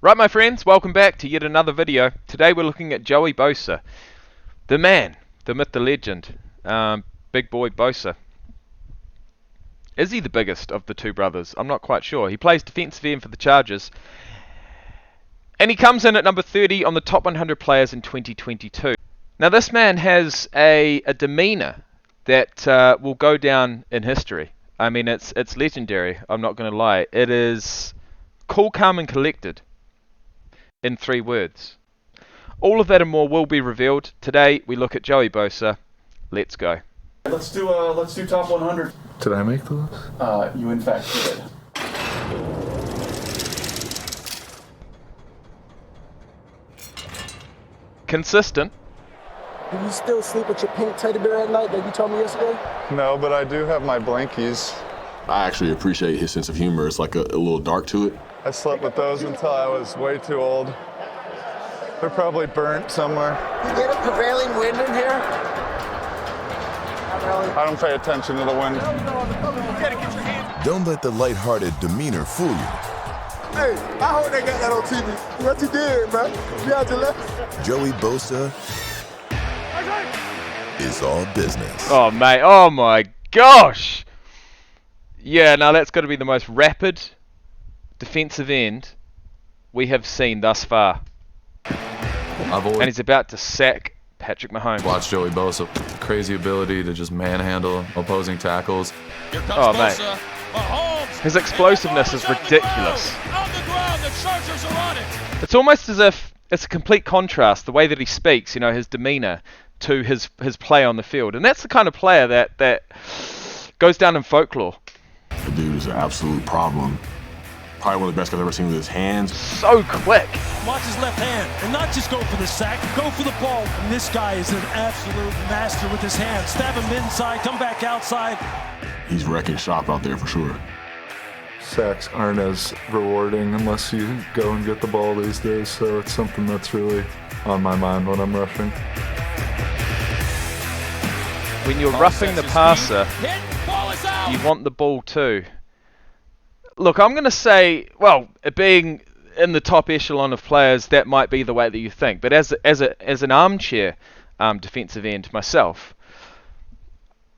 Right, my friends, welcome back to yet another video. Today we're looking at Joey Bosa, the man, the myth, the legend, big boy Bosa. Is he the biggest of the two brothers? I'm not quite sure. He plays defensive end for the Chargers, and he comes in at number 30 on the top 100 players in 2022. Now this man has a demeanor that will go down in history. I mean, it's legendary, I'm not going to lie. It is cool, calm and collected. In 3 words. All of that and more will be revealed. Today we look at Joey Bosa. Let's go. Let's do top 100. Did I make the list? You in fact did. Consistent. Do you still sleep with your pink teddy bear at night like you told me yesterday? No, but I do have my blankies. I actually appreciate his sense of humor. It's like a little dark to it. I slept with those until I was way too old. They're probably burnt somewhere. You get a prevailing wind in here? Not really. I don't pay attention to the wind. Don't let the lighthearted demeanor fool you. Hey, I hope they got that on TV. What you did, man? You had to left. Joey Bosa is all business. Oh, mate. Oh, my gosh. Yeah, now that's got to be the most rapid defensive end we have seen thus far. I've always And he's about to sack Patrick Mahomes. watched Joey Bosa. Crazy ability to just manhandle opposing tackles. Oh, mate. His explosiveness is ridiculous. It's almost as if it's a complete contrast, the way that he speaks, you know, his demeanor to his play on the field. And that's the kind of player that goes down in folklore. The dude is an absolute problem. Probably one of the best guys I've ever seen with his hands. So quick. Watch his left hand, and not just go for the sack, go for the ball. And this guy is an absolute master with his hands. Stab him inside, come back outside. He's wrecking shop out there for sure. Sacks aren't as rewarding unless you go and get the ball these days, so it's something that's really on my mind when I'm rushing. When you're roughing the passer, you want the ball too. Look, I'm going to say, well, being in the top echelon of players, that might be the way that you think. But as an armchair defensive end myself,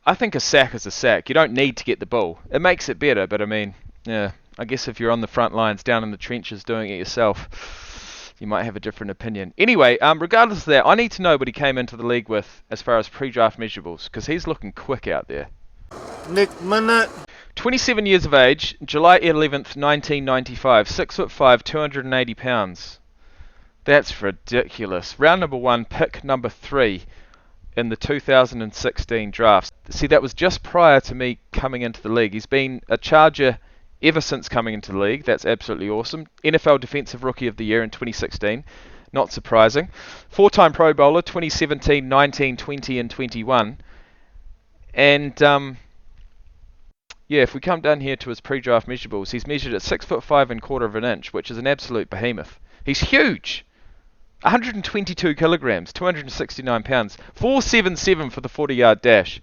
I think a sack is a sack. You don't need to get the ball. It makes it better, but I mean, yeah, I guess if you're on the front lines, down in the trenches doing it yourself, you might have a different opinion. Anyway, regardless of that, I need to know what he came into the league with as far as pre-draft measurables, because he's looking quick out there. Nick Minute. 27 years of age, July 11th, 1995, 6'5", 280 pounds. That's ridiculous. Round number 1, pick number 3 in the 2016 draft. See, that was just prior to me coming into the league. He's been a Charger ever since coming into the league. That's absolutely awesome. NFL Defensive Rookie of the Year in 2016. Not surprising. 4-time Pro Bowler, 2017, 19, 20, and 21. And yeah, if we come down here to his pre-draft measurables, he's measured at 6'5"1/4 inch, which is an absolute behemoth. He's huge. 122 kilograms, 269 pounds, 4.77 for the 40-yard dash,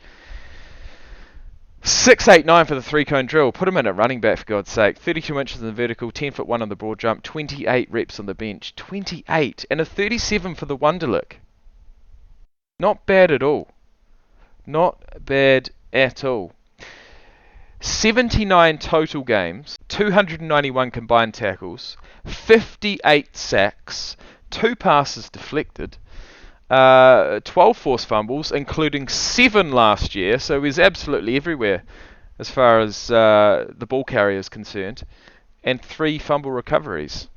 6.89 for the 3-cone drill. Put him in at running back, for God's sake. 32 inches in the vertical, 10'1" on the broad jump, 28 reps on the bench, 28, and a 37 for the Wonderlick. Not bad at all. Not bad at all. 79 total games, 291 combined tackles, 58 sacks, 2 passes deflected, 12 forced fumbles, including 7 last year, so he's absolutely everywhere as far as the ball carrier is concerned, and 3 fumble recoveries.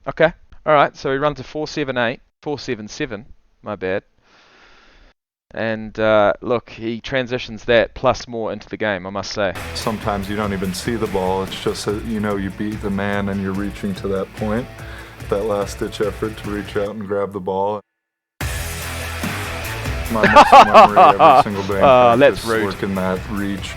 Okay, alright, so he runs a 4.78, 4.77, my bad. And look, he transitions that plus more into the game, I must say. Sometimes you don't even see the ball, it's just that you know you beat the man and you're reaching to that point. That last-ditch effort to reach out and grab the ball. My muscle memory every single day. That's rude. Working that reach.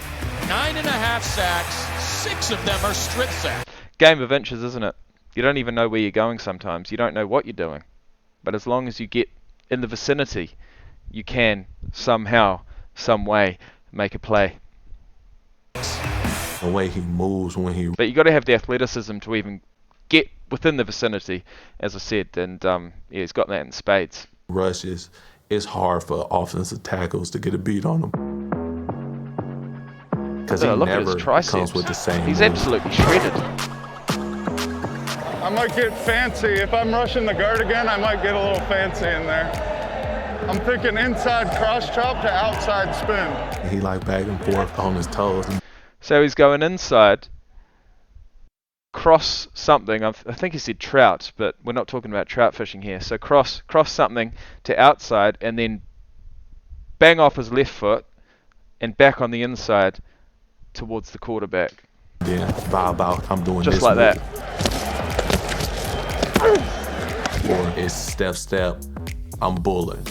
9.5 sacks, 6 of them are strip sacks. Game of inches, isn't it? You don't even know where you're going sometimes. You don't know what you're doing. But as long as you get in the vicinity, you can somehow, some way, make a play. The way he moves when he... But you got to have the athleticism to even get within the vicinity, as I said, and yeah, he's got that in spades. Rushes, it's hard for offensive tackles to get a beat on him. Because he Look at never his triceps. comes with the same He's move. absolutely shredded. I might get fancy. If I'm rushing the guard again, I might get a little fancy in there. I'm thinking inside cross chop to outside spin. He like back and forth on his toes. So he's going inside, cross something. I think he said trout, but we're not talking about trout fishing here. So cross something to outside, and then bang off his left foot and back on the inside towards the quarterback. Then vibe out, I'm doing Just this like move. that. Or it's step, I'm bulling.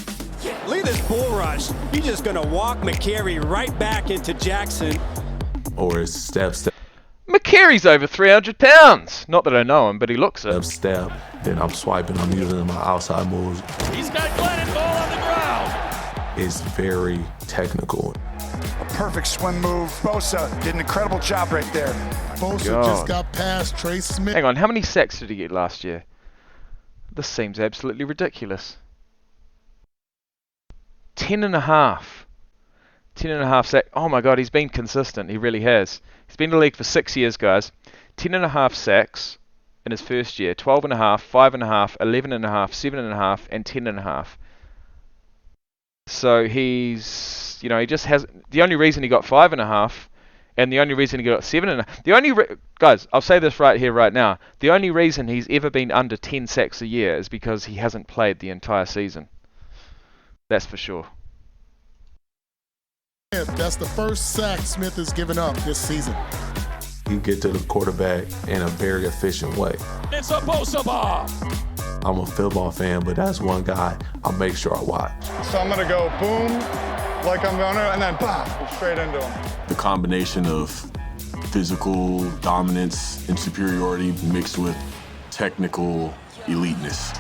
Look at this bull rush. He's just going to walk McCary right back into Jackson. Or it's step, McCary's over 300 pounds. Not that I know him, but he looks it. step. Then I'm swiping, I'm using my outside moves. He's got Glennon ball on the ground. It's very technical. A perfect swim move. Bosa did an incredible job right there. Bosa God. just got past Trey Smith. Hang on, how many sacks did he get last year? This seems absolutely ridiculous. 10.5. 10.5 sacks. Oh my God, he's been consistent. He really has. He's been in the league for 6 years, guys. 10.5 sacks in his first year. 12.5, 5.5, 11.5, 7.5, and 10.5. So he's, he just has. The only reason he got 5.5, and the only reason he got 7.5. Guys, I'll say this right here, right now. The only reason he's ever been under 10 sacks a year is because he hasn't played the entire season. That's for sure. That's the first sack Smith has given up this season. He get to the quarterback in a very efficient way. It's a Bosa ball. I'm a football fan, but that's one guy I'll make sure I watch. So I'm going to go boom, like I'm going to, and then bam, straight into him. The combination of physical dominance and superiority mixed with technical eliteness.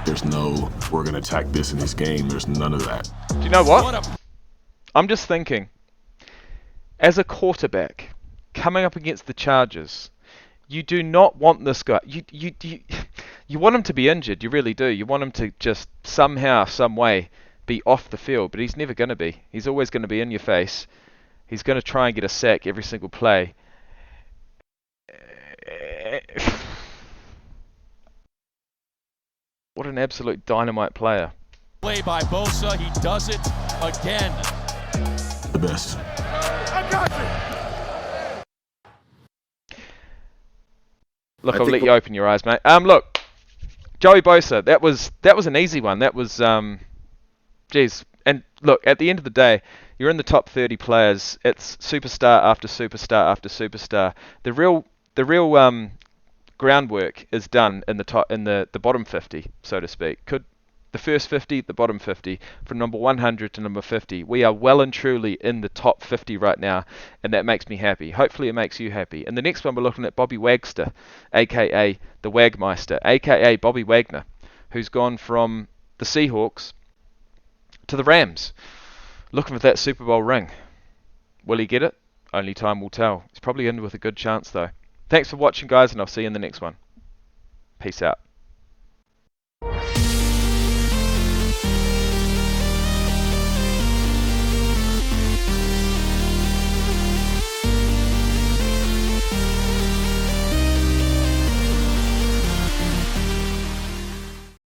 There's no, we're going to attack this in this game. There's none of that. Do you know what? I'm just thinking, as a quarterback coming up against the Chargers, you do not want this guy. You want him to be injured. You really do. You want him to just somehow, some way, be off the field. But he's never going to be. He's always going to be in your face. He's going to try and get a sack every single play. What an absolute dynamite player. Play by Bosa. He does it again. The best. I got you. Look, I'll let you open your eyes, mate. Look, Joey Bosa, that was an easy one. That was, geez. And look, at the end of the day, you're in the top 30 players. It's superstar after superstar after superstar. The real groundwork is done in the bottom 50, so to speak. The first 50, the bottom 50, from number 100 to number 50. We are well and truly in the top 50 right now, and that makes me happy. Hopefully it makes you happy. And the next one we're looking at Bobby Wagster, a.k.a. the Wagmeister, a.k.a. Bobby Wagner, who's gone from the Seahawks to the Rams, looking for that Super Bowl ring. Will he get it? Only time will tell. He's probably in with a good chance, though. Thanks for watching, guys, and I'll see you in the next one. Peace out.